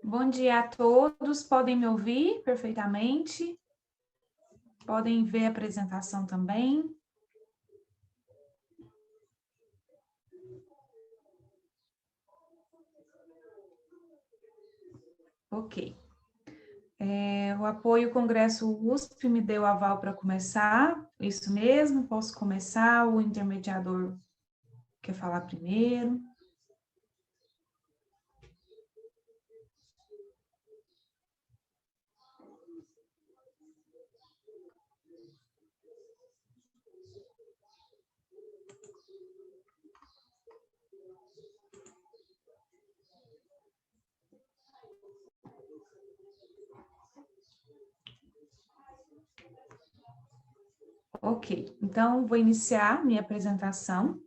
Bom dia a todos, podem me ouvir perfeitamente? Podem ver a apresentação também? Ok. O apoio Congresso USP me deu aval para começar, isso mesmo, posso começar, o intermediador quer falar primeiro. Ok, então vou iniciar minha apresentação.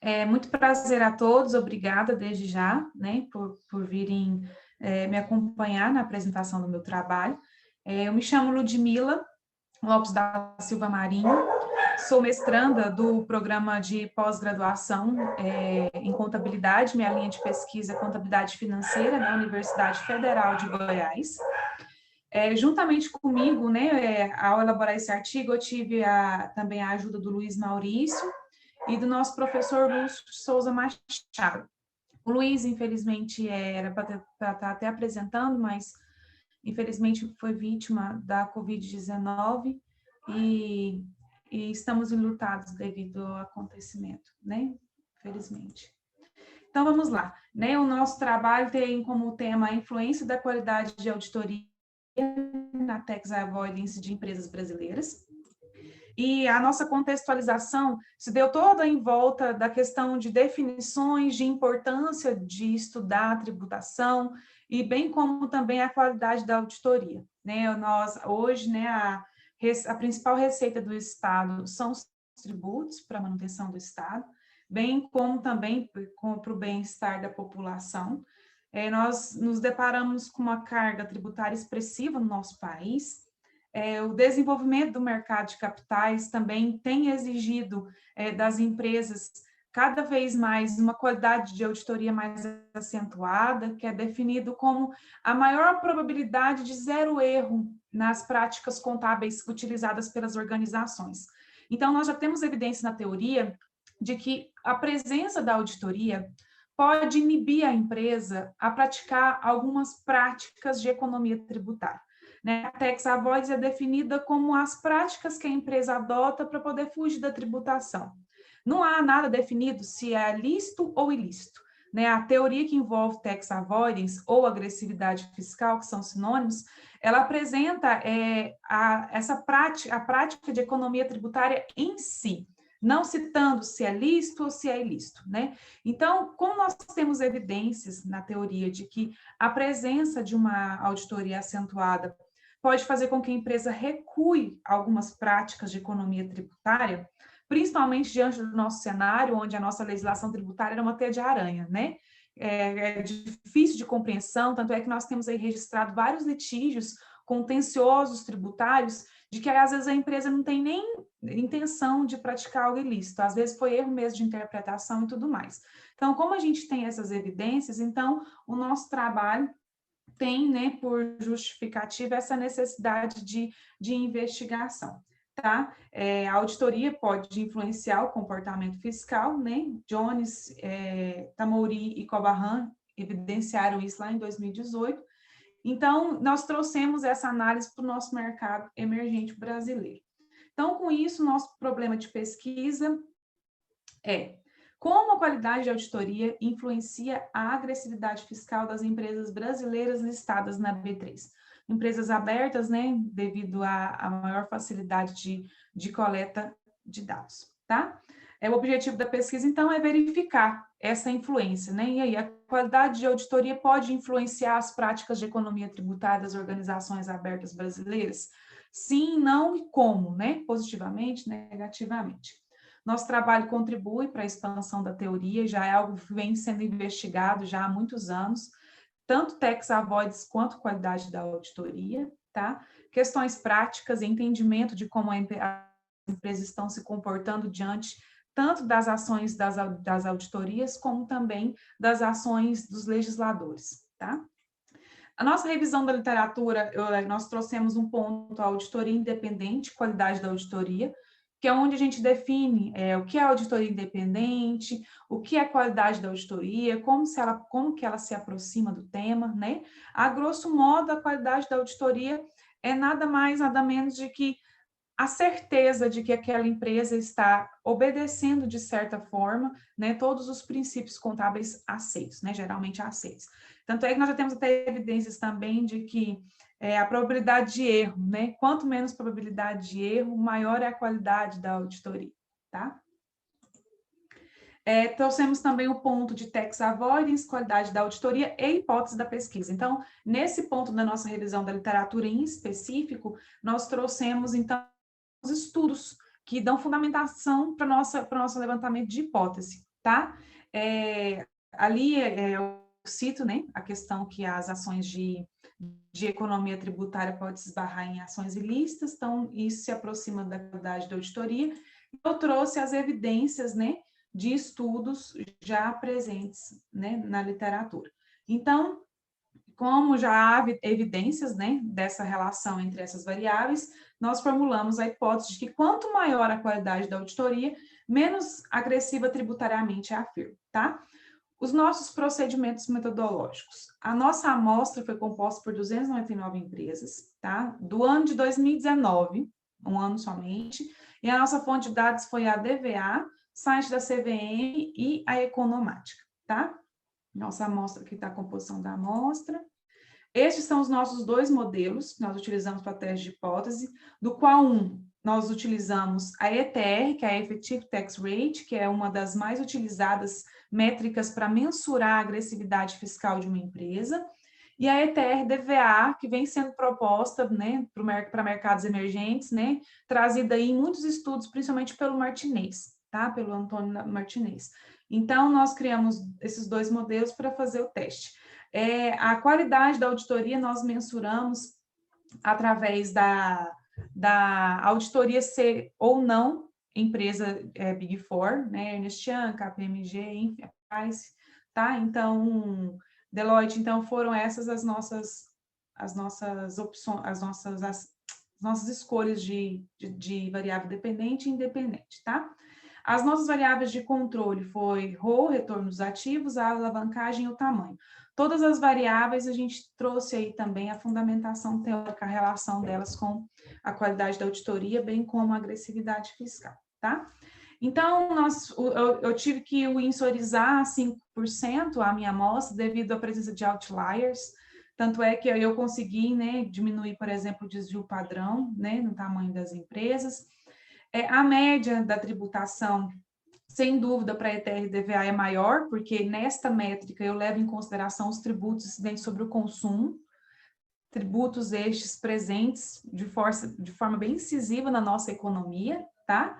É muito prazer a todos, obrigada desde já, né, por virem me acompanhar na apresentação do meu trabalho. Eu me chamo Ludmila Lopes da Silva Marinho, sou mestranda do programa de pós-graduação em contabilidade, minha linha de pesquisa é contabilidade financeira da Universidade Federal de Goiás. Juntamente comigo, né, ao elaborar esse artigo, eu tive também a ajuda do Luiz Maurício e do nosso professor Lúcio Souza Machado. O Luiz, infelizmente, era para estar até apresentando, mas infelizmente foi vítima da Covid-19 e, e estamos enlutados devido ao acontecimento, né? Infelizmente. Então, vamos lá. Né? O nosso trabalho tem como tema a influência da qualidade de auditoria na tax avoidance de empresas brasileiras. E a nossa contextualização se deu toda em volta da questão de definições, de importância de estudar a tributação, e bem como também a qualidade da auditoria. Né? Hoje, né, a principal receita do Estado são os tributos para a manutenção do Estado, bem como também para o bem-estar da população. Nós nos deparamos com uma carga tributária expressiva no nosso país. O desenvolvimento do mercado de capitais também tem exigido das empresas cada vez mais uma qualidade de auditoria mais acentuada, que é definido como a maior probabilidade de zero erro nas práticas contábeis utilizadas pelas organizações. Então, nós já temos evidência na teoria de que a presença da auditoria pode inibir a empresa a praticar algumas práticas de economia tributária. Né? A tax avoidance é definida como as práticas que a empresa adota para poder fugir da tributação. Não há nada definido se é lícito ou ilícito. Né? A teoria que envolve tax avoidance ou agressividade fiscal, que são sinônimos, ela apresenta a prática de economia tributária em si, não citando se é lícito ou se é ilícito, né? Então, como nós temos evidências na teoria de que a presença de uma auditoria acentuada pode fazer com que a empresa recue algumas práticas de economia tributária, principalmente diante do nosso cenário, onde a nossa legislação tributária era uma teia de aranha, né? É difícil de compreensão, tanto é que nós temos aí registrado vários litígios contenciosos tributários de que, às vezes, a empresa não tem nem intenção de praticar algo ilícito, às vezes foi erro mesmo de interpretação e tudo mais. Então, como a gente tem essas evidências, então, o nosso trabalho tem, né, por justificativa essa necessidade de investigação, tá? A auditoria pode influenciar o comportamento fiscal, né? Jones, Tamori e Cobahan evidenciaram isso lá em 2018. Então, nós trouxemos essa análise para o nosso mercado emergente brasileiro. Então, com isso, nosso problema de pesquisa é como a qualidade de auditoria influencia a agressividade fiscal das empresas brasileiras listadas na B3. Empresas abertas, né, devido à maior facilidade de coleta de dados, tá? O objetivo da pesquisa, então, é verificar essa influência, né? E aí, a qualidade de auditoria pode influenciar as práticas de economia tributária das organizações abertas brasileiras? Sim, não e como, né? Positivamente, negativamente. Nosso trabalho contribui para a expansão da teoria, já é algo que vem sendo investigado já há muitos anos, tanto tax avoidance quanto qualidade da auditoria, tá? Questões práticas, entendimento de como as empresas estão se comportando diante tanto das ações das auditorias, como também das ações dos legisladores, tá? A nossa revisão da literatura, nós trouxemos um ponto, a auditoria independente, qualidade da auditoria, que é onde a gente define o que é auditoria independente, o que é qualidade da auditoria, como que ela se aproxima do tema, né? A grosso modo, a qualidade da auditoria é nada mais, nada menos de que a certeza de que aquela empresa está obedecendo, de certa forma, né, todos os princípios contábeis aceitos, né, geralmente aceitos. Tanto é que nós já temos até evidências também de que a probabilidade de erro, né, quanto menos probabilidade de erro, maior é a qualidade da auditoria, tá? Trouxemos também o ponto de tax avoidance, qualidade da auditoria e hipótese da pesquisa. Então, nesse ponto da nossa revisão da literatura em específico, nós trouxemos, então, os estudos que dão fundamentação para nosso levantamento de hipótese, tá? Ali eu cito, né, a questão que as ações de economia tributária podem se esbarrar em ações ilícitas, então isso se aproxima da qualidade da auditoria. Eu trouxe as evidências, né, de estudos já presentes, né, na literatura. Então, como já há evidências, né, dessa relação entre essas variáveis, nós formulamos a hipótese de que quanto maior a qualidade da auditoria, menos agressiva tributariamente é a firma, tá? Os nossos procedimentos metodológicos. A nossa amostra foi composta por 299 empresas, tá? Do ano de 2019, um ano somente, e a nossa fonte de dados foi a DVA, site da CVM e a Economática, tá? Nossa amostra, aqui está a composição da amostra. Estes são os nossos dois modelos que nós utilizamos para teste de hipótese, do qual nós utilizamos a ETR, que é a Effective Tax Rate, que é uma das mais utilizadas métricas para mensurar a agressividade fiscal de uma empresa, e a ETR-DVA, que vem sendo proposta, né, para mercados emergentes, né, trazida aí em muitos estudos, principalmente pelo Martinez, tá? Pelo Antônio Martinez. Então, nós criamos esses dois modelos para fazer o teste. A qualidade da auditoria nós mensuramos através da auditoria ser ou não empresa Big Four, né? Ernst Young, KPMG, enfim, tá? Então, Deloitte, então foram essas as nossas opções, as nossas escolhas de variável dependente e independente, tá? As nossas variáveis de controle foi ROE, retorno dos ativos, a alavancagem e o tamanho. Todas as variáveis a gente trouxe aí também a fundamentação teórica, a relação delas com a qualidade da auditoria, bem como a agressividade fiscal, tá? Então, eu tive que insorizar 5% a minha amostra devido à presença de outliers, tanto é que eu consegui, né, diminuir, por exemplo, o desvio padrão, né, no tamanho das empresas. A média da tributação, sem dúvida, para a ETR-DVA é maior, porque nesta métrica eu levo em consideração os tributos incidentes sobre o consumo, tributos estes presentes de forma bem incisiva na nossa economia, tá?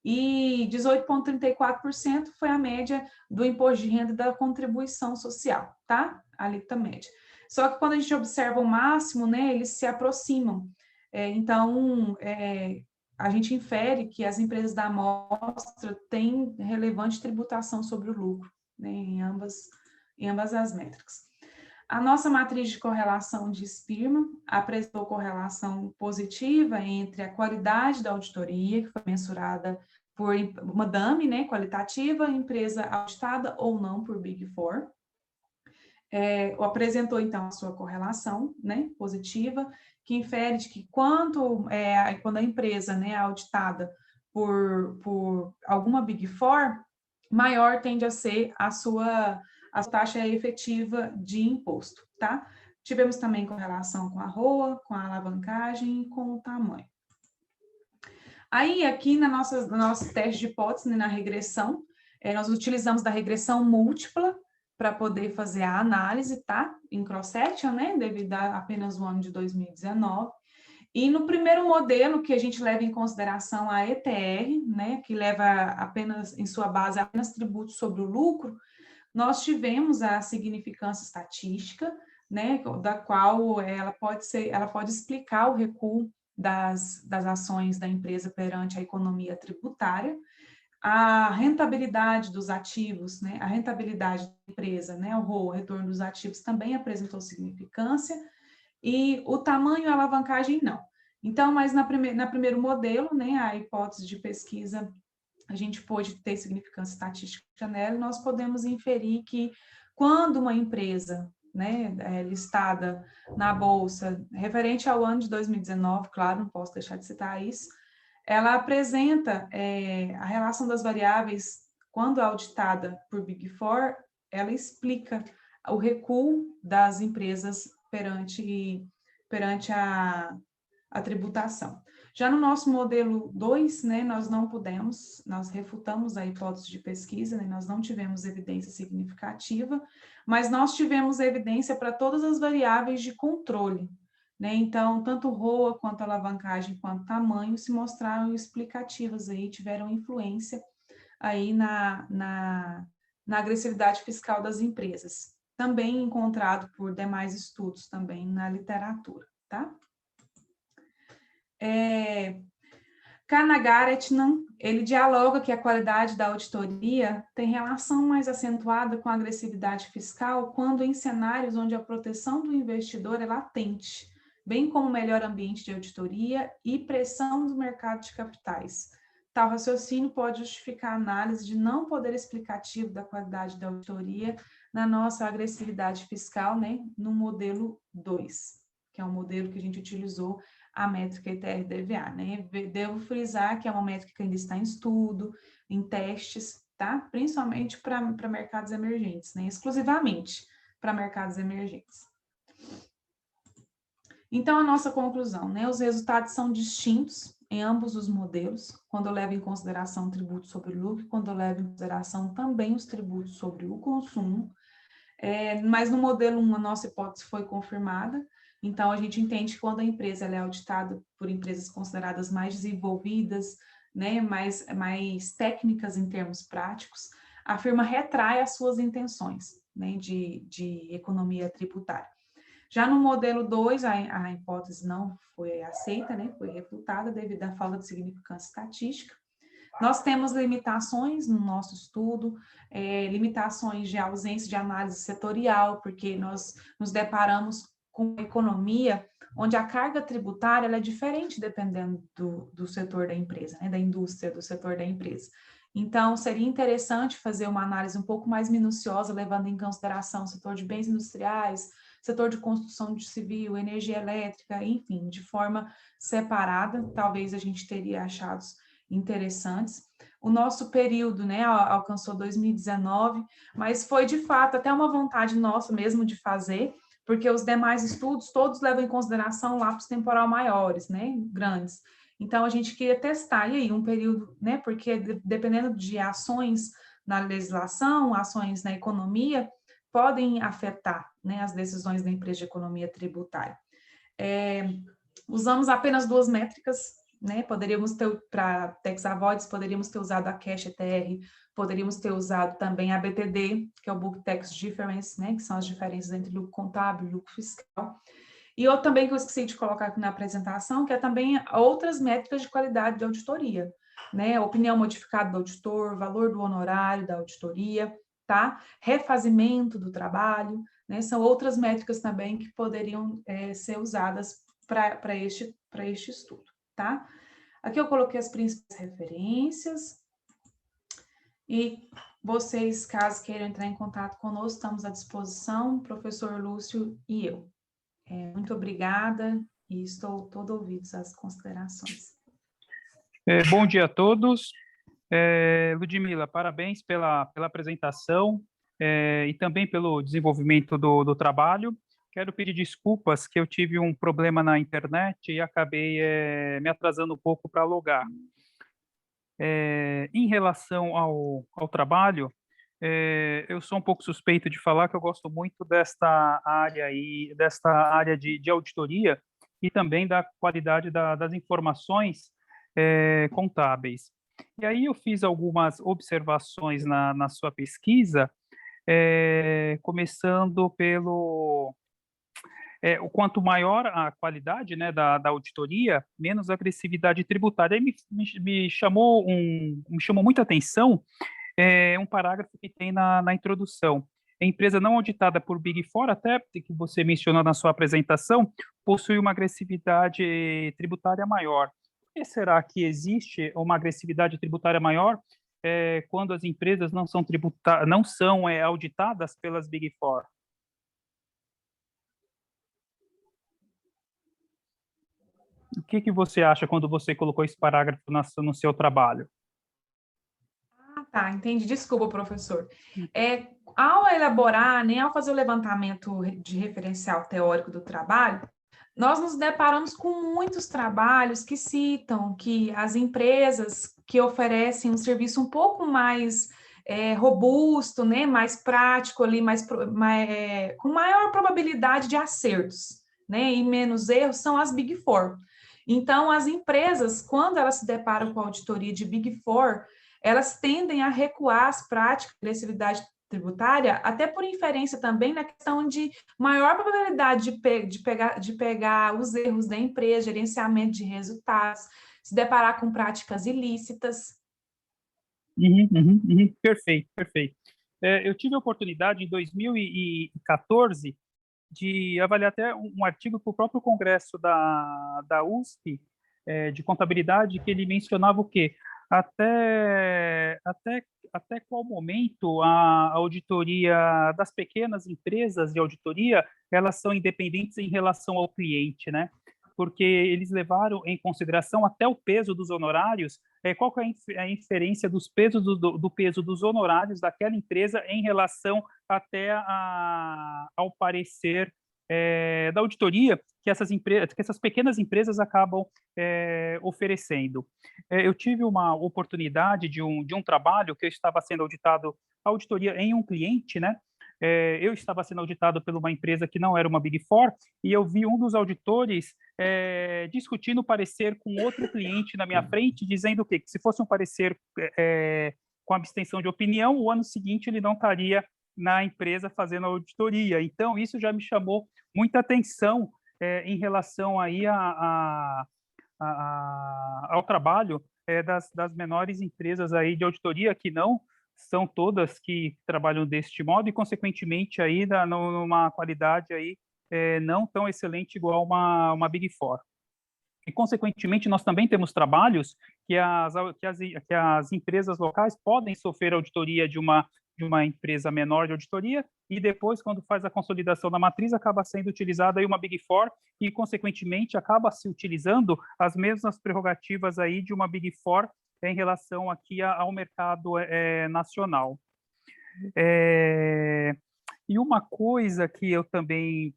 E 18,34% foi a média do imposto de renda e da contribuição social, tá? A alíquota média. Só que quando a gente observa o máximo, né, eles se aproximam. Então, a gente infere que as empresas da amostra têm relevante tributação sobre o lucro, né, em ambas as métricas. A nossa matriz de correlação de Spearman apresentou correlação positiva entre a qualidade da auditoria, que foi mensurada por uma DAME, né, qualitativa, empresa auditada ou não por Big Four. Apresentou, então, a sua correlação, né, positiva, que infere de que quando a empresa, né, é auditada por alguma Big Four, maior tende a ser a taxa efetiva de imposto, tá? Tivemos também correlação com a ROA, com a alavancagem e com o tamanho. Aí, aqui no nosso teste de hipótese, né, na regressão, nós utilizamos da regressão múltipla para poder fazer a análise, tá? Em cross-section, né? Devido a apenas o ano de 2019. E no primeiro modelo, que a gente leva em consideração a ETR, né? Que leva apenas, em sua base, apenas tributos sobre o lucro, nós tivemos a significância estatística, né? Da qual ela pode explicar o recuo das ações da empresa perante a economia tributária, a rentabilidade dos ativos, né, a rentabilidade da empresa, né, o ROA, o retorno dos ativos, também apresentou significância, e o tamanho e a alavancagem não. Então, mas na primeiro modelo, né, a hipótese de pesquisa, a gente pôde ter significância estatística nela, e nós podemos inferir que quando uma empresa, né, listada na Bolsa, referente ao ano de 2019, claro, não posso deixar de citar isso, ela apresenta a relação das variáveis, quando auditada por Big Four, ela explica o recuo das empresas perante a tributação. Já no nosso modelo 2, né, nós refutamos a hipótese de pesquisa, né, nós não tivemos evidência significativa, mas nós tivemos evidência para todas as variáveis de controle, né? Então, tanto ROA, quanto alavancagem, quanto tamanho se mostraram explicativas aí, tiveram influência aí na agressividade fiscal das empresas. Também encontrado por demais estudos também na literatura, tá? Carnagaretnan, ele dialoga que a qualidade da auditoria tem relação mais acentuada com a agressividade fiscal quando em cenários onde a proteção do investidor é latente, bem como melhor ambiente de auditoria e pressão do mercado de capitais. Tal raciocínio pode justificar a análise de não poder explicativo da qualidade da auditoria na nossa agressividade fiscal, né, no modelo 2, que é o modelo que a gente utilizou a métrica ITR-DVA, né? Devo frisar que é uma métrica que ainda está em estudo, em testes, tá? Principalmente para mercados emergentes, né? Exclusivamente para mercados emergentes. Então, a nossa conclusão, né? Os resultados são distintos em ambos os modelos, quando eu levo em consideração o tributo sobre o lucro, quando eu levo em consideração também os tributos sobre o consumo, mas no modelo 1, a nossa hipótese foi confirmada. Então, a gente entende que quando a empresa ela é auditada por empresas consideradas mais desenvolvidas, né, mais técnicas em termos práticos, a firma retrai as suas intenções, né, de economia tributária. Já no modelo 2, a hipótese não foi aceita, né, foi refutada devido à falta de significância estatística. Nós temos limitações no nosso estudo, limitações de ausência de análise setorial, porque nós nos deparamos com uma economia onde a carga tributária ela é diferente dependendo do setor da empresa, né, da indústria, do setor da empresa. Então, seria interessante fazer uma análise um pouco mais minuciosa, levando em consideração o setor de bens industriais, setor de construção civil, energia elétrica, enfim, de forma separada, talvez a gente teria achados interessantes. O nosso período, né, alcançou 2019, mas foi de fato até uma vontade nossa mesmo de fazer, porque os demais estudos todos levam em consideração lapsos temporal maiores, né, grandes. Então a gente queria testar e aí um período, né, porque dependendo de ações na legislação, ações na economia, podem afetar, né, as decisões da empresa de economia tributária. Usamos apenas 2 métricas, né? Poderíamos ter, para tax avoidance, poderíamos ter usado a Cash ETR, poderíamos ter usado também a BTD, que é o Book Tax Difference, né? Que são as diferenças entre lucro contábil e lucro fiscal. E eu também que eu esqueci de colocar aqui na apresentação, que é também outras métricas de qualidade de auditoria, né? Opinião modificada do auditor, valor do honorário da auditoria, tá? Refazimento do trabalho, né? São outras métricas também que poderiam ser usadas para este estudo, tá? Aqui eu coloquei as principais referências e vocês, caso queiram entrar em contato conosco, estamos à disposição, professor Lúcio e eu. Muito obrigada e estou todo ouvidos às considerações. Bom dia a todos. Ludmila, parabéns pela apresentação e também pelo desenvolvimento do trabalho. Quero pedir desculpas que eu tive um problema na internet e acabei me atrasando um pouco para logar. Em relação ao trabalho, eu sou um pouco suspeito de falar que eu gosto muito desta área de auditoria e também da qualidade das informações contábeis. E aí eu fiz algumas observações na sua pesquisa, começando pelo o quanto maior a qualidade, né, da auditoria, menos agressividade tributária. Aí me chamou muita atenção um parágrafo que tem na introdução, a empresa não auditada por Big Four, até que você mencionou na sua apresentação, possui uma agressividade tributária maior. Por que será que existe uma agressividade tributária maior quando as empresas não são auditadas pelas Big Four? O que você acha quando você colocou esse parágrafo no seu trabalho? Ah, tá, entendi. Desculpa, professor. Ao elaborar, nem ao fazer o levantamento de referencial teórico do trabalho, nós nos deparamos com muitos trabalhos que citam que as empresas que oferecem um serviço um pouco mais robusto, né, mais prático ali, com maior probabilidade de acertos, né, e menos erros, são as Big Four. Então, as empresas, quando elas se deparam com a auditoria de Big Four, elas tendem a recuar as práticas de agressividade tributária, até por inferência também na questão de maior probabilidade de pegar os erros da empresa, gerenciamento de resultados, se deparar com práticas ilícitas. Perfeito, perfeito. Eu tive a oportunidade, em 2014, de avaliar até um artigo para o próprio Congresso da USP, de contabilidade, que ele mencionava o quê? Até qual momento a auditoria das pequenas empresas de auditoria, elas são independentes em relação ao cliente, né? Porque eles levaram em consideração até o peso dos honorários, qual que é a inferência dos pesos do peso dos honorários daquela empresa em relação até ao parecer da auditoria que essas pequenas empresas acabam oferecendo. Eu tive uma oportunidade de um trabalho que eu estava sendo auditado, a auditoria em um cliente, né? Eu estava sendo auditado por uma empresa que não era uma Big Four, e eu vi um dos auditores discutindo o parecer com outro cliente na minha frente, dizendo o quê? Que se fosse um parecer com abstenção de opinião, o ano seguinte ele não estaria na empresa fazendo a auditoria. Então, isso já me chamou muita atenção em relação aí ao trabalho das menores empresas aí de auditoria, que não são todas que trabalham deste modo, e, consequentemente, aí numa qualidade aí, não tão excelente igual uma Big Four. E, consequentemente, nós também temos trabalhos que as empresas locais podem sofrer auditoria de uma empresa menor de auditoria, e depois, quando faz a consolidação da matriz, acaba sendo utilizada aí uma Big Four, e, consequentemente, acaba se utilizando as mesmas prerrogativas aí de uma Big Four em relação aqui ao mercado nacional. E uma coisa que eu também,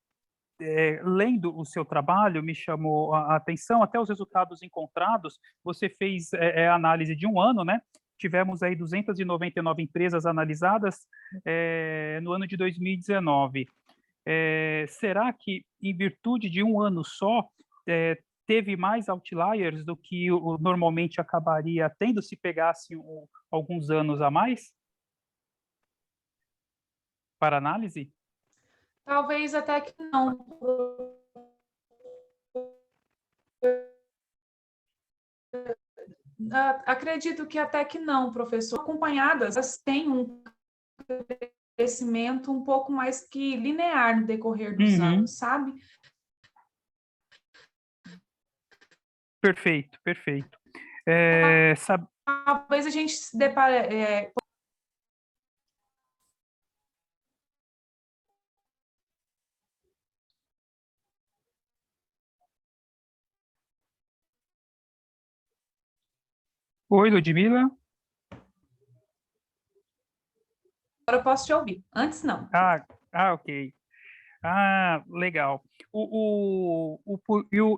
lendo o seu trabalho, me chamou a atenção, até os resultados encontrados. Você fez análise de um ano, né? Tivemos aí 299 empresas analisadas no ano de 2019. Será que, em virtude de um ano só, teve mais outliers do que normalmente acabaria tendo se pegasse alguns anos a mais para análise? Talvez até que não. Acredito que até que não, professor. Acompanhadas, elas têm um crescimento um pouco mais que linear no decorrer dos anos, sabe? Perfeito, perfeito. Talvez a gente se depare... Oi, Ludmila? Agora eu posso te ouvir. Antes, não. Ok. Legal.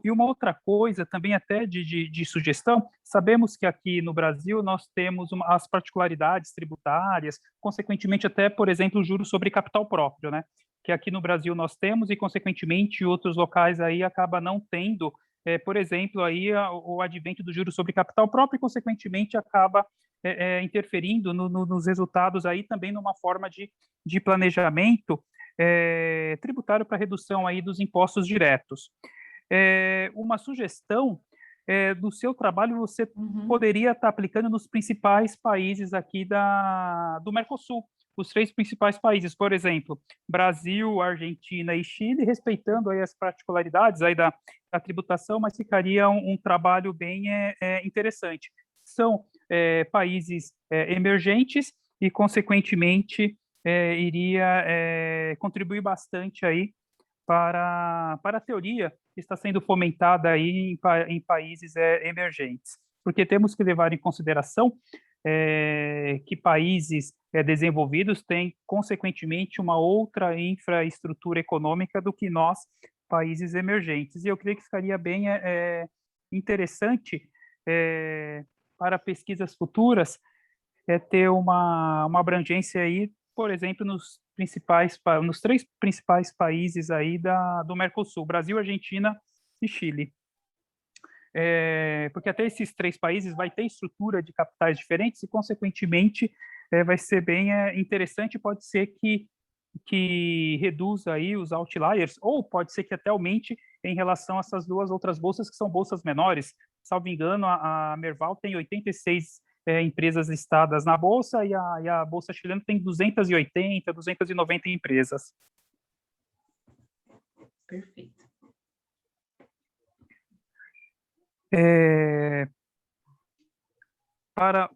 E uma outra coisa também, até de sugestão, sabemos que aqui no Brasil nós temos as particularidades tributárias, consequentemente até, por exemplo, o juros sobre capital próprio, né? Que aqui no Brasil nós temos, e, consequentemente, outros locais aí acaba não tendo, por exemplo, aí o advento do juros sobre capital próprio, e, consequentemente, acaba interferindo nos resultados aí também, numa forma de planejamento tributário para redução aí dos impostos diretos. Uma sugestão do seu trabalho, você poderia estar aplicando nos principais países aqui do Mercosul, os três principais países, por exemplo, Brasil, Argentina e Chile, respeitando aí as particularidades aí da tributação, mas ficaria um trabalho bem interessante. São países emergentes e, consequentemente, iria contribuir bastante aí para a teoria que está sendo fomentada aí em países emergentes. Porque temos que levar em consideração que países desenvolvidos têm, consequentemente, uma outra infraestrutura econômica do que nós, países emergentes. E eu creio que ficaria bem interessante para pesquisas futuras ter uma abrangência aí, por exemplo, nos três principais países aí do Mercosul, Brasil, Argentina e Chile. Porque até esses três países vai ter estrutura de capitais diferentes e, consequentemente, vai ser bem interessante. Pode ser que reduza aí os outliers, ou pode ser que até aumente em relação a essas duas outras bolsas, que são bolsas menores. Salvo engano, a Merval tem 86 empresas listadas na bolsa e a bolsa chilena tem 280, 290 empresas. Perfeito. Para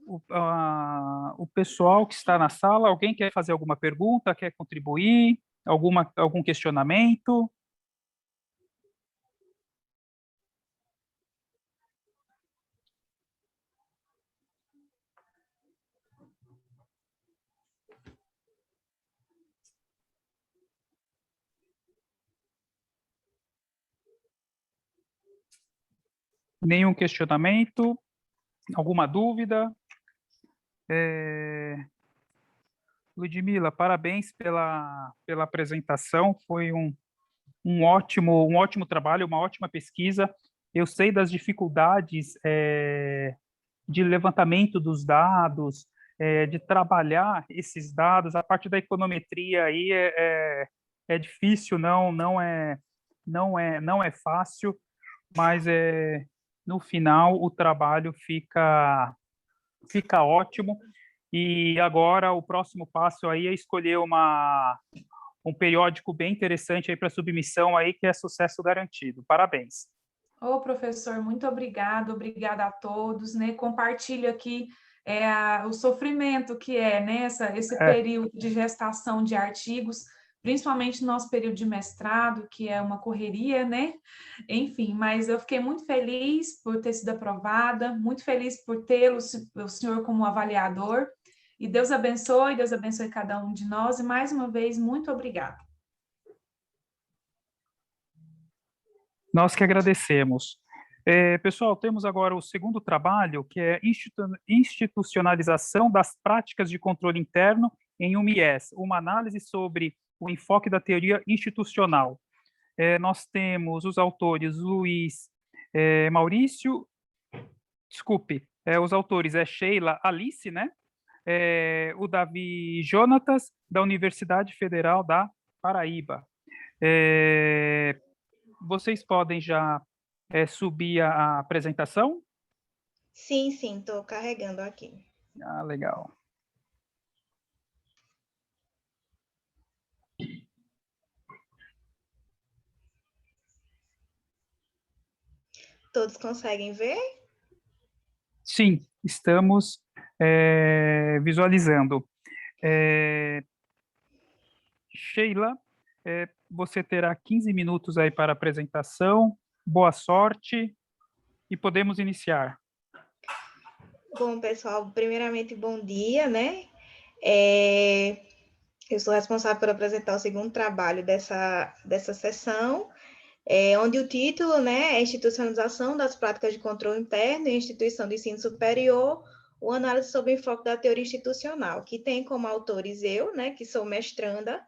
o pessoal que está na sala, alguém quer fazer alguma pergunta, quer contribuir, algum questionamento? Nenhum questionamento? Alguma dúvida? Ludmila, parabéns pela apresentação, foi um ótimo trabalho, uma ótima pesquisa. Eu sei das dificuldades de levantamento dos dados, de trabalhar esses dados, a parte da econometria aí é difícil, não é fácil, mas no final o trabalho fica ótimo. E agora o próximo passo aí é escolher um periódico bem interessante aí para submissão aí, que é sucesso garantido. Parabéns. Ô, professor, muito obrigada a todos, né? Compartilho aqui o sofrimento que né, esse período de gestação de artigos, principalmente no nosso período de mestrado, que é uma correria, né? Enfim, mas eu fiquei muito feliz por ter sido aprovada, muito feliz por tê-lo, o senhor, como avaliador, e Deus abençoe cada um de nós, e mais uma vez, muito obrigada. Nós que agradecemos. Pessoal, temos agora o segundo trabalho, que é institucionalização das práticas de controle interno em um IES, uma análise sobre o enfoque da teoria institucional. Nós temos os autores Luiz Maurício, os autores Sheila Alice, né? O Davi Jonatas, da Universidade Federal da Paraíba. Vocês podem já subir a apresentação? Sim, estou carregando aqui. Ah, legal. Todos conseguem ver? Sim, estamos visualizando. Sheila, você terá 15 minutos aí para a apresentação. Boa sorte e podemos iniciar. Bom, pessoal, primeiramente, bom dia, né? Eu sou responsável por apresentar o segundo trabalho dessa sessão, onde o título, né, é Institucionalização das Práticas de Controle Interno em Instituição de Ensino Superior, uma análise sobre o enfoque da teoria institucional, que tem como autores eu, né, que sou mestranda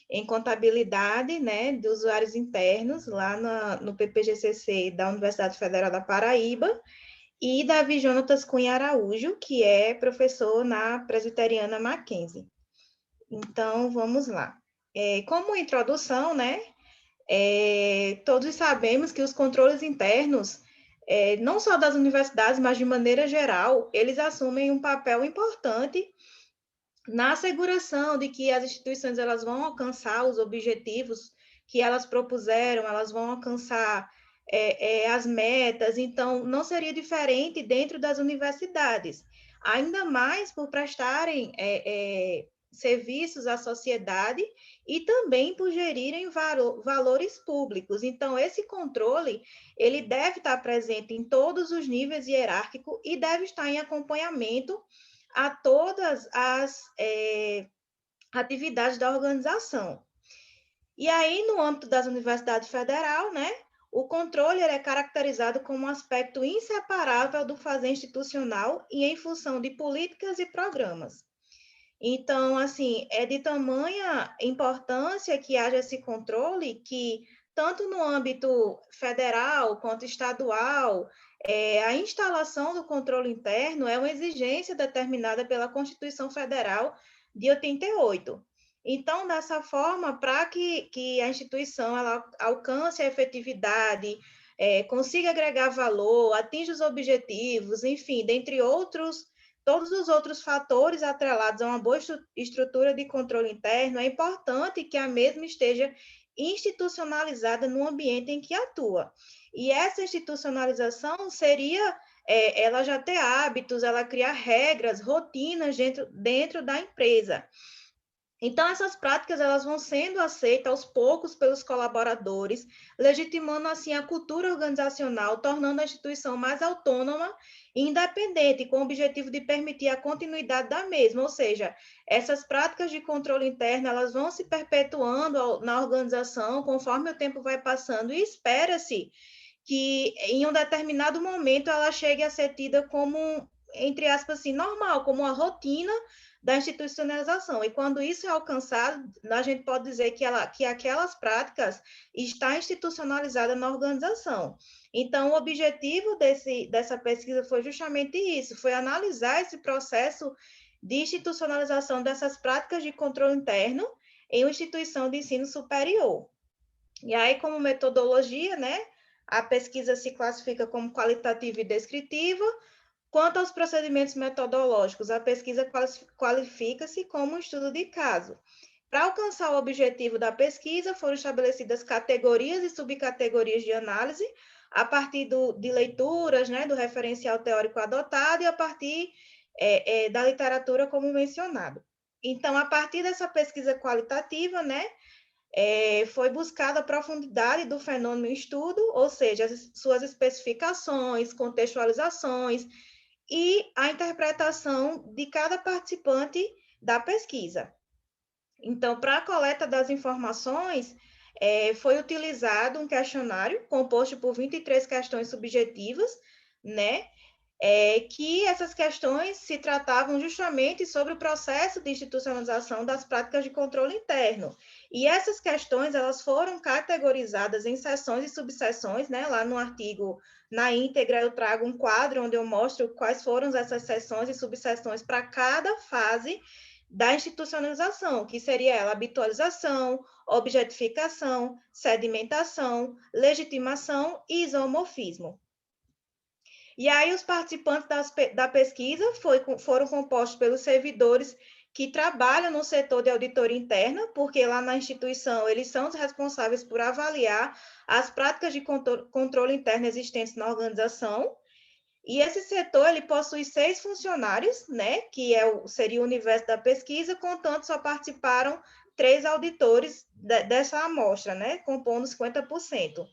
em contabilidade, né, de usuários internos, lá no PPGCC da Universidade Federal da Paraíba, e Davi Jonatas Cunha Araújo, que é professor na Presbiteriana Mackenzie. Então, vamos lá. Como introdução, né, todos sabemos que os controles internos, não só das universidades, mas de maneira geral, eles assumem um papel importante na asseguração de que as instituições elas vão alcançar os objetivos que elas propuseram, elas vão alcançar as metas, então não seria diferente dentro das universidades, ainda mais por prestarem serviços à sociedade e também por gerirem valores públicos. Então, esse controle, ele deve estar presente em todos os níveis hierárquicos e deve estar em acompanhamento a todas as atividades da organização. E aí, no âmbito das universidades federais, né, o controle é caracterizado como um aspecto inseparável do fazer institucional e em função de políticas e programas. Então, assim, é de tamanha importância que haja esse controle que, tanto no âmbito federal quanto estadual, a instalação do controle interno é uma exigência determinada pela Constituição Federal de 88. Então, dessa forma, para que a instituição ela alcance a efetividade, consiga agregar valor, atinja os objetivos, enfim, dentre outros, todos os outros fatores atrelados a uma boa estrutura de controle interno, é importante que a mesma esteja institucionalizada no ambiente em que atua. E essa institucionalização seria ela já ter hábitos, ela criar regras, rotinas dentro da empresa. Então, essas práticas elas vão sendo aceitas aos poucos pelos colaboradores, legitimando assim a cultura organizacional, tornando a instituição mais autônoma e independente, com o objetivo de permitir a continuidade da mesma, ou seja, essas práticas de controle interno elas vão se perpetuando na organização conforme o tempo vai passando e espera-se que em um determinado momento ela chegue a ser tida como, entre aspas, assim, normal, como uma rotina da institucionalização. E quando isso é alcançado, a gente pode dizer que aquelas práticas está institucionalizada na organização. Então, o objetivo dessa pesquisa foi justamente isso, foi analisar esse processo de institucionalização dessas práticas de controle interno em uma instituição de ensino superior. E aí, como metodologia, né, a pesquisa se classifica como qualitativa e descritiva. Quanto aos procedimentos metodológicos, a pesquisa qualifica-se como um estudo de caso. Para alcançar o objetivo da pesquisa, foram estabelecidas categorias e subcategorias de análise, a partir de leituras, né, do referencial teórico adotado e a partir da literatura, como mencionado. Então, a partir dessa pesquisa qualitativa, né, foi buscada a profundidade do fenômeno em estudo, ou seja, as suas especificações, contextualizações, e a interpretação de cada participante da pesquisa. Então, para a coleta das informações, foi utilizado um questionário composto por 23 questões subjetivas, né? Que essas questões se tratavam justamente sobre o processo de institucionalização das práticas de controle interno. E essas questões, elas foram categorizadas em seções e subseções, né? Lá no artigo, na íntegra, eu trago um quadro onde eu mostro quais foram essas seções e subseções para cada fase da institucionalização, que seria ela habitualização, objetificação, sedimentação, legitimação e isomorfismo. E aí, os participantes da pesquisa foram compostos pelos servidores que trabalham no setor de auditoria interna, porque lá na instituição eles são os responsáveis por avaliar as práticas de controle interno existentes na organização. E esse setor ele possui 6 funcionários, né, que seria o universo da pesquisa, contanto só participaram 3 auditores dessa amostra, né, compondo 50%.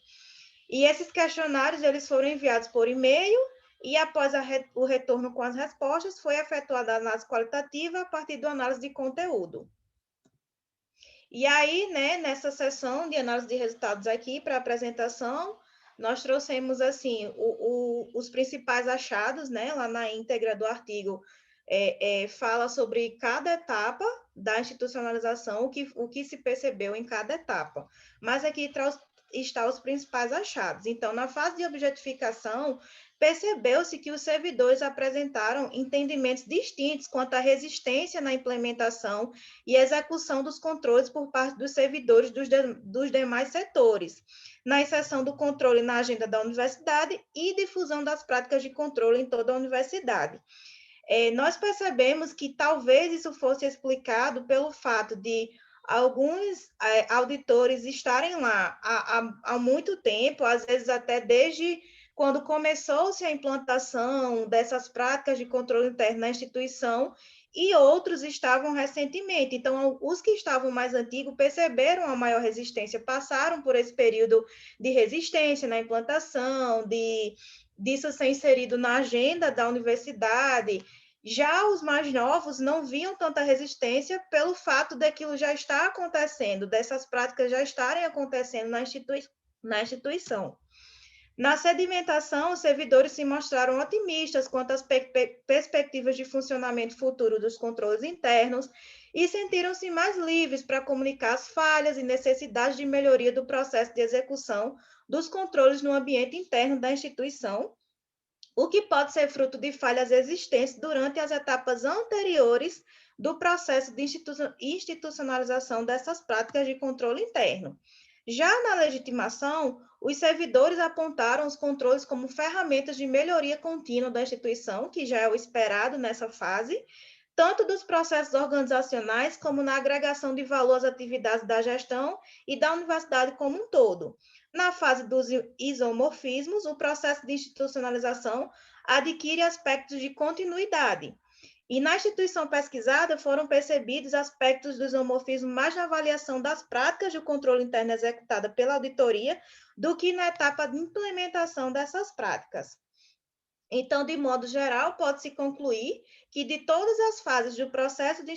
E esses questionários eles foram enviados por e-mail e após o retorno com as respostas foi efetuada a análise qualitativa a partir da análise de conteúdo. E aí, né, nessa sessão de análise de resultados aqui para apresentação, nós trouxemos assim os principais achados, né, lá na íntegra do artigo, fala sobre cada etapa da institucionalização, o que se percebeu em cada etapa. Mas aqui está os principais achados. Então, na fase de objetificação, percebeu-se que os servidores apresentaram entendimentos distintos quanto à resistência na implementação e execução dos controles por parte dos servidores dos demais setores, na inserção do controle na agenda da universidade e difusão das práticas de controle em toda a universidade. nós percebemos que talvez isso fosse explicado pelo fato de alguns auditores estarem lá há muito tempo, às vezes até desde quando começou-se a implantação dessas práticas de controle interno na instituição, e outros estavam recentemente. Então, os que estavam mais antigos perceberam a maior resistência, passaram por esse período de resistência na implantação, disso ser inserido na agenda da universidade. Já os mais novos não viam tanta resistência pelo fato daquilo já estar acontecendo, dessas práticas já estarem acontecendo na instituição. Na sedimentação, os servidores se mostraram otimistas quanto às perspectivas de funcionamento futuro dos controles internos e sentiram-se mais livres para comunicar as falhas e necessidades de melhoria do processo de execução dos controles no ambiente interno da instituição, o que pode ser fruto de falhas existentes durante as etapas anteriores do processo de institucionalização dessas práticas de controle interno. Já na legitimação, os servidores apontaram os controles como ferramentas de melhoria contínua da instituição, que já é o esperado nessa fase, tanto dos processos organizacionais como na agregação de valor às atividades da gestão e da universidade como um todo. Na fase dos isomorfismos, o processo de institucionalização adquire aspectos de continuidade. E na instituição pesquisada foram percebidos aspectos do isomorfismo mais na avaliação das práticas de controle interno executada pela auditoria do que na etapa de implementação dessas práticas. Então, de modo geral, pode-se concluir que de todas as fases do processo de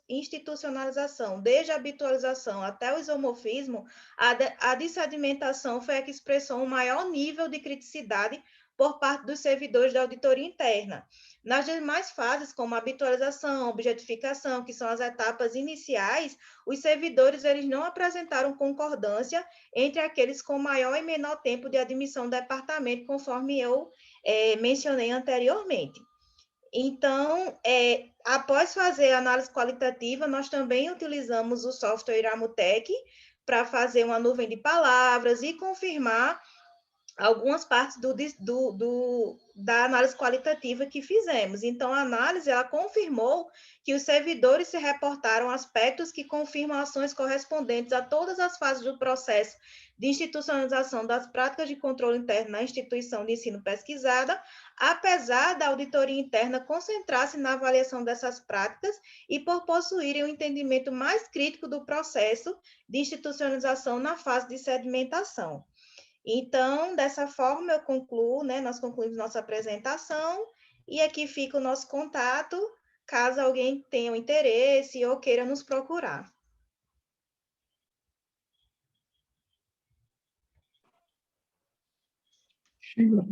institucionalização, desde a habitualização até o isomorfismo, a dissedimentação foi a que expressou um maior nível de criticidade por parte dos servidores da auditoria interna. Nas demais fases, como a habitualização, objetificação, que são as etapas iniciais, os servidores eles não apresentaram concordância entre aqueles com maior e menor tempo de admissão do departamento, conforme eu mencionei anteriormente. Então, após fazer a análise qualitativa, nós também utilizamos o software Iramutec para fazer uma nuvem de palavras e confirmar algumas partes da análise qualitativa que fizemos. Então, a análise ela confirmou que os servidores se reportaram aspectos que confirmam ações correspondentes a todas as fases do processo de institucionalização das práticas de controle interno na instituição de ensino pesquisada, apesar da auditoria interna concentrar-se na avaliação dessas práticas e por possuírem um entendimento mais crítico do processo de institucionalização na fase de sedimentação. Então, dessa forma, eu concluo, né? Nós concluímos nossa apresentação e aqui fica o nosso contato, caso alguém tenha um interesse ou queira nos procurar.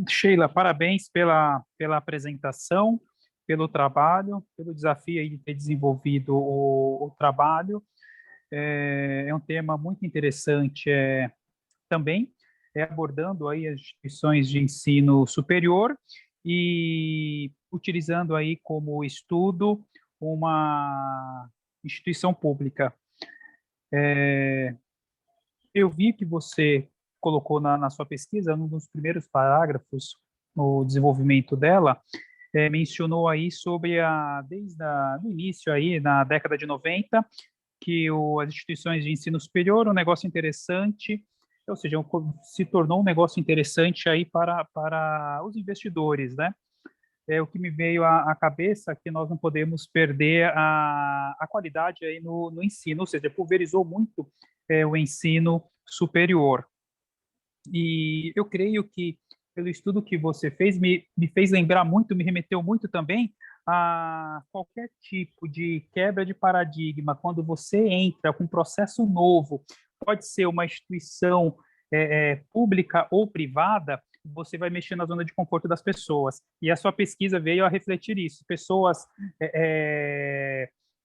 Sheila, parabéns pela apresentação, pelo trabalho, pelo desafio aí de ter desenvolvido o trabalho. É um tema muito interessante também, abordando aí as instituições de ensino superior e utilizando aí como estudo uma instituição pública. Eu vi que você colocou na sua pesquisa, num dos primeiros parágrafos, no desenvolvimento dela, mencionou aí sobre desde o início aí, na década de 90, que as instituições de ensino superior, um negócio interessante, ou seja, se tornou um negócio interessante aí para os investidores, né? O que me veio à cabeça é que nós não podemos perder a qualidade aí no ensino, ou seja, pulverizou muito o ensino superior. E eu creio que, pelo estudo que você fez, me fez lembrar muito, me remeteu muito também a qualquer tipo de quebra de paradigma, quando você entra com um processo novo, pode ser uma instituição pública ou privada, você vai mexer na zona de conforto das pessoas. E a sua pesquisa veio a refletir isso. Pessoas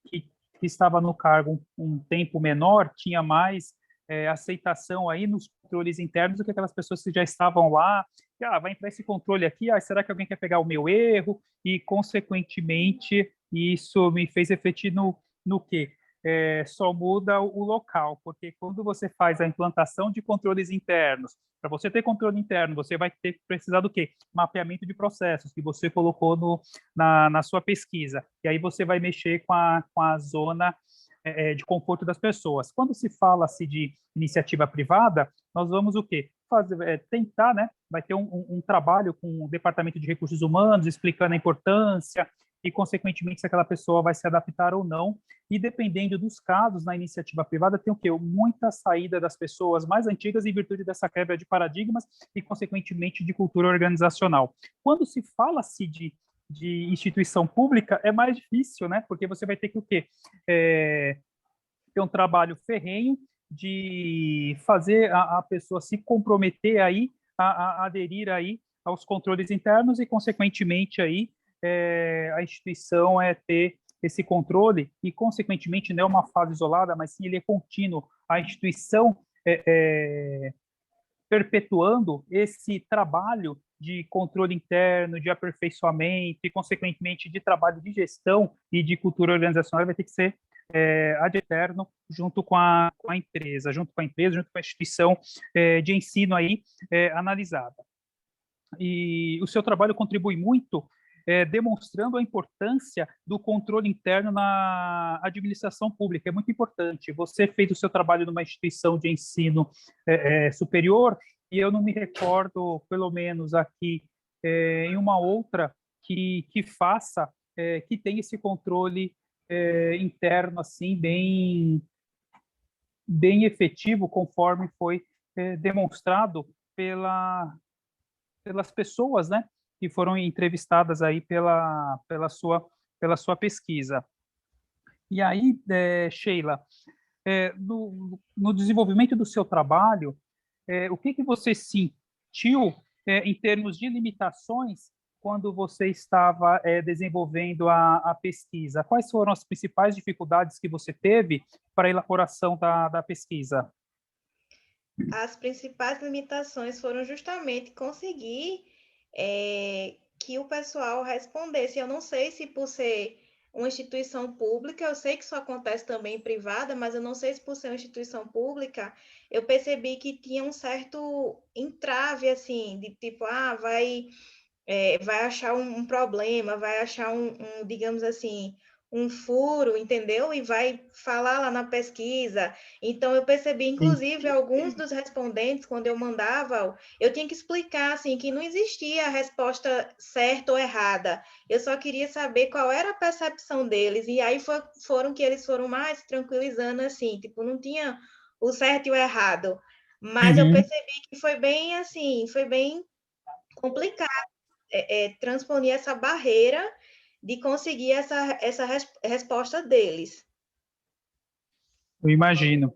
que estavam no cargo um tempo menor, tinha mais aceitação aí nos controles internos do que aquelas pessoas que já estavam lá, vai entrar esse controle aqui, será que alguém quer pegar o meu erro? E, consequentemente, isso me fez refletir no quê? só muda o local, porque quando você faz a implantação de controles internos, para você ter controle interno, você vai ter que precisar do quê? Mapeamento de processos, que você colocou na sua pesquisa. E aí você vai mexer com a zona de conforto das pessoas. Quando se fala-se de iniciativa privada, nós vamos o quê? Tentar, né? Vai ter um trabalho com o Departamento de Recursos Humanos, explicando a importância e, consequentemente, se aquela pessoa vai se adaptar ou não. E, dependendo dos casos, na iniciativa privada, tem o quê? Muita saída das pessoas mais antigas em virtude dessa quebra de paradigmas e, consequentemente, de cultura organizacional. Quando se fala-se de instituição pública, é mais difícil, né? Porque você vai ter que o quê? Ter um trabalho ferrenho de fazer a pessoa se comprometer aí, a aderir aí aos controles internos e, consequentemente, aí a instituição ter esse controle e, consequentemente, não é uma fase isolada, mas sim ele é contínuo. A instituição perpetuando esse trabalho de controle interno, de aperfeiçoamento e, consequentemente, de trabalho de gestão e de cultura organizacional vai ter que ser ad eterno junto com a empresa, junto com a instituição de ensino aí analisada. E o seu trabalho contribui muito demonstrando a importância do controle interno na administração pública. É muito importante. Você fez o seu trabalho numa instituição de ensino superior e eu não me recordo, pelo menos aqui, em uma outra que faça, que tenha esse controle interno assim bem efetivo, conforme foi demonstrado pelas pessoas, né, que foram entrevistadas aí pela sua pesquisa. E aí, Sheila, no desenvolvimento do seu trabalho, o que você sentiu em termos de limitações quando você estava desenvolvendo a pesquisa? Quais foram as principais dificuldades que você teve para a elaboração da pesquisa? As principais limitações foram justamente conseguir que o pessoal respondesse. Eu não sei se por ser uma instituição pública, eu sei que isso acontece também em privada, mas eu não sei se por ser uma instituição pública, eu percebi que tinha um certo entrave, assim, de tipo, vai achar um problema, vai achar digamos assim, um furo, entendeu? E vai falar lá na pesquisa. Então, eu percebi, inclusive, alguns dos respondentes, quando eu mandava, eu tinha que explicar, assim, que não existia a resposta certa ou errada. Eu só queria saber qual era a percepção deles. E aí foram que eles foram mais tranquilizando, assim, tipo, não tinha o certo e o errado. Mas eu percebi que foi bem, assim, foi bem complicado transponer essa barreira de conseguir essa resposta deles. Eu imagino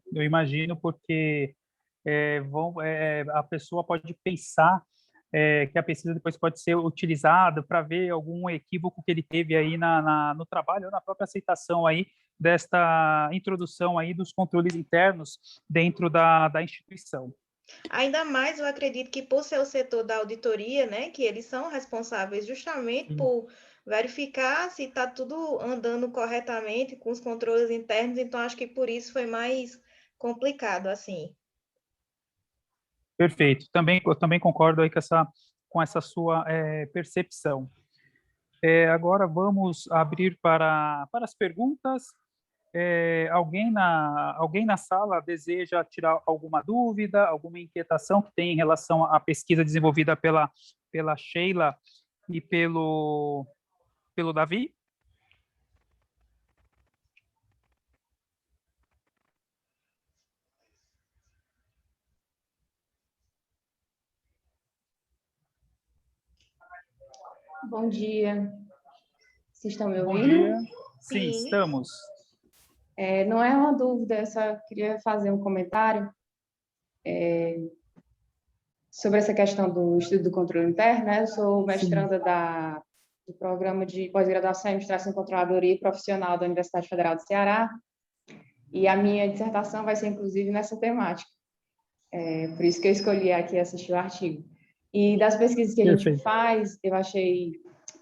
porque a pessoa pode pensar que a pesquisa depois pode ser utilizada para ver algum equívoco que ele teve aí no trabalho ou na própria aceitação aí desta introdução aí dos controles internos dentro da instituição. Ainda mais, eu acredito que por ser o setor da auditoria, né, que eles são responsáveis justamente por verificar se está tudo andando corretamente com os controles internos, então acho que por isso foi mais complicado, assim. Perfeito. Eu também concordo aí com essa sua percepção. Agora vamos abrir para as perguntas. Alguém na sala deseja tirar alguma dúvida, alguma inquietação que tem em relação à pesquisa desenvolvida pela Sheila e pelo Davi? Bom dia. Vocês estão me Bom ouvindo? dia. Sim. Sim, estamos. Não é uma dúvida, eu só queria fazer um comentário sobre essa questão do estudo do controle interno, né? Eu sou mestranda do programa de pós-graduação em Administração e Controladoria Profissional da Universidade Federal do Ceará, e a minha dissertação vai ser, inclusive, nessa temática. Por isso que eu escolhi aqui assistir o artigo. E das pesquisas que a gente faz, eu achei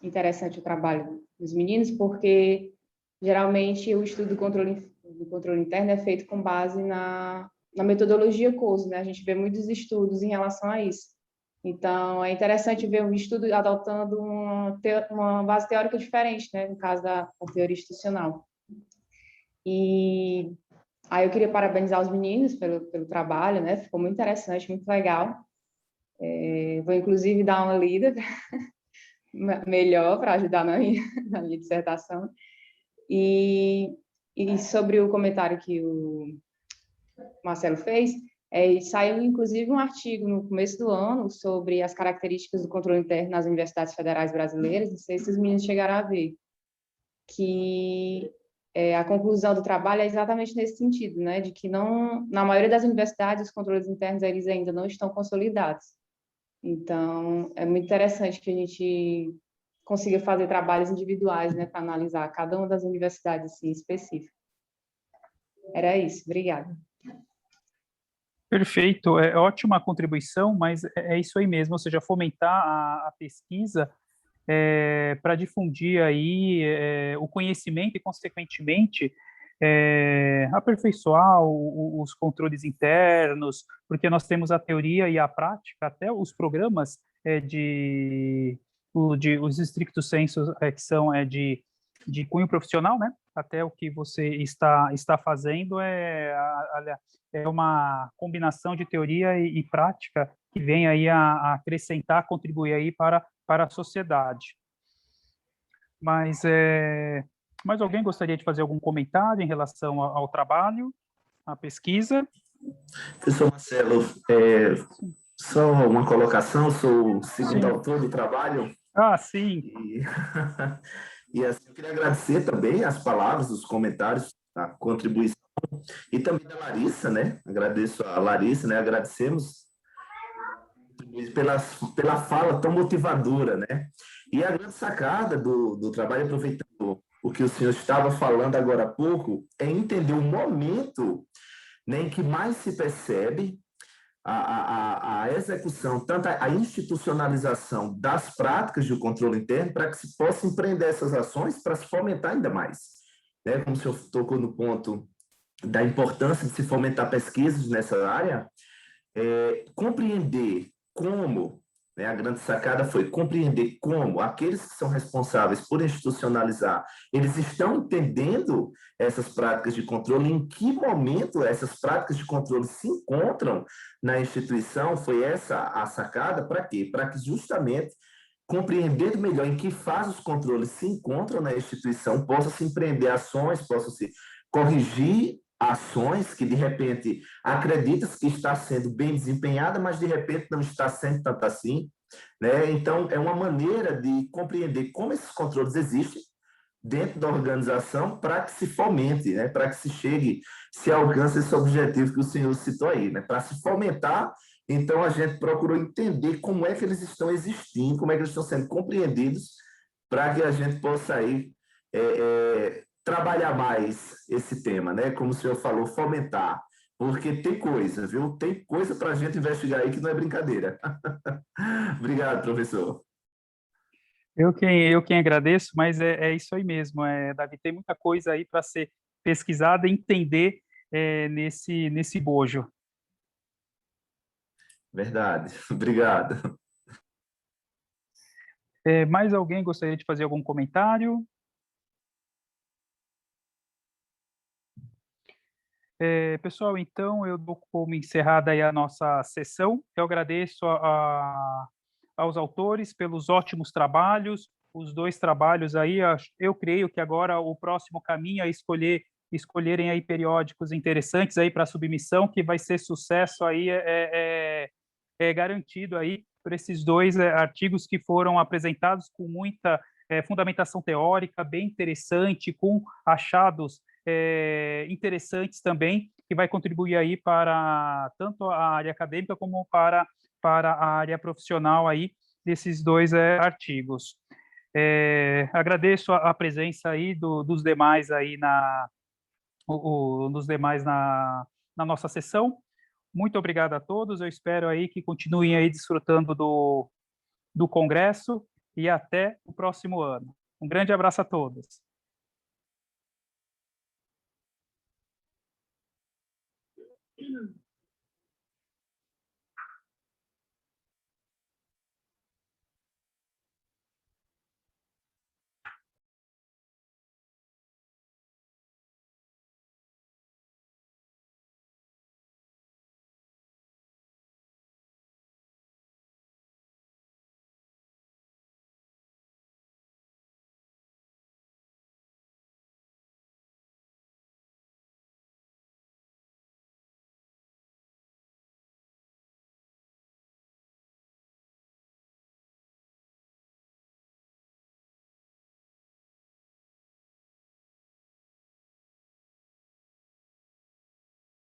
interessante o trabalho dos meninos, porque geralmente o estudo do controle do controle interno é feito com base na metodologia COSO, né? A gente vê muitos estudos em relação a isso. Então, é interessante ver um estudo adotando uma base teórica diferente, né? No caso da teoria institucional. E aí eu queria parabenizar os meninos pelo trabalho, né? Ficou muito interessante, muito legal. Vou, inclusive, dar uma lida melhor para ajudar na minha dissertação. E sobre o comentário que o Marcelo fez, saiu, inclusive, um artigo no começo do ano sobre as características do controle interno nas universidades federais brasileiras, não sei se os meninos chegaram a ver, que a conclusão do trabalho é exatamente nesse sentido, né, de que não, na maioria das universidades, os controles internos eles ainda não estão consolidados. Então, é muito interessante que a gente consiga fazer trabalhos individuais, né, para analisar cada uma das universidades assim, específicas. Era isso, obrigada. Perfeito, é ótima contribuição, mas é isso aí mesmo, ou seja, fomentar a pesquisa para difundir aí o conhecimento e, consequentemente, aperfeiçoar os controles internos, porque nós temos a teoria e a prática, até os programas os stricto sensu, que são de cunho profissional, né? Até o que você está fazendo é uma combinação de teoria e prática que vem aí a acrescentar, contribuir aí para a sociedade. Mas mais alguém gostaria de fazer algum comentário em relação ao trabalho, à pesquisa? Professor Marcelo, só uma colocação, sou o segundo autor do trabalho. Ah, sim. E assim, eu queria agradecer também as palavras, os comentários, a contribuição, e também da Larissa, né? Agradeço a Larissa, né? Agradecemos pela fala tão motivadora, né? E a grande sacada do trabalho, aproveitando o que o senhor estava falando agora há pouco, é entender o momento, né, em que mais se percebe a execução, tanto a institucionalização das práticas de controle interno, para que se possa empreender essas ações para se fomentar ainda mais. Né? Como o senhor tocou no ponto da importância de se fomentar pesquisas nessa área, compreender como, né, a grande sacada foi compreender como aqueles que são responsáveis por institucionalizar, eles estão entendendo essas práticas de controle, em que momento essas práticas de controle se encontram na instituição, foi essa a sacada, para quê? Para que justamente compreendendo melhor em que fase os controles se encontram na instituição, possa se empreender ações, possa se corrigir ações que, de repente, acreditas que está sendo bem desempenhada, mas, de repente, não está sendo tanto assim. Né? Então, é uma maneira de compreender como esses controles existem dentro da organização para que se fomente, né? Para que se chegue, se alcance esse objetivo que o senhor citou aí, né? Para se fomentar, então a gente procurou entender como é que eles estão existindo, como é que eles estão sendo compreendidos, para que a gente possa aí trabalhar mais esse tema, né? Como o senhor falou, fomentar, porque tem coisa, viu? Tem coisa para a gente investigar aí que não é brincadeira. Obrigado, professor. Eu quem agradeço, mas é isso aí mesmo, Davi, tem muita coisa aí para ser pesquisada e entender nesse bojo. Verdade, obrigado. Mais alguém gostaria de fazer algum comentário? Pessoal, então eu dou como encerrada aí a nossa sessão. Eu agradeço aos autores pelos ótimos trabalhos, os 2 trabalhos aí. Eu creio que agora o próximo caminho é escolherem aí periódicos interessantes aí para submissão, que vai ser sucesso aí garantido aí por esses 2 artigos que foram apresentados com muita fundamentação teórica, bem interessante, com achados interessantes também, que vai contribuir aí para tanto a área acadêmica como para a área profissional aí desses 2 artigos. Agradeço a presença aí dos demais aí dos demais na nossa sessão. Muito obrigado a todos. Eu espero aí que continuem aí desfrutando do congresso e até o próximo ano. Um grande abraço a todos.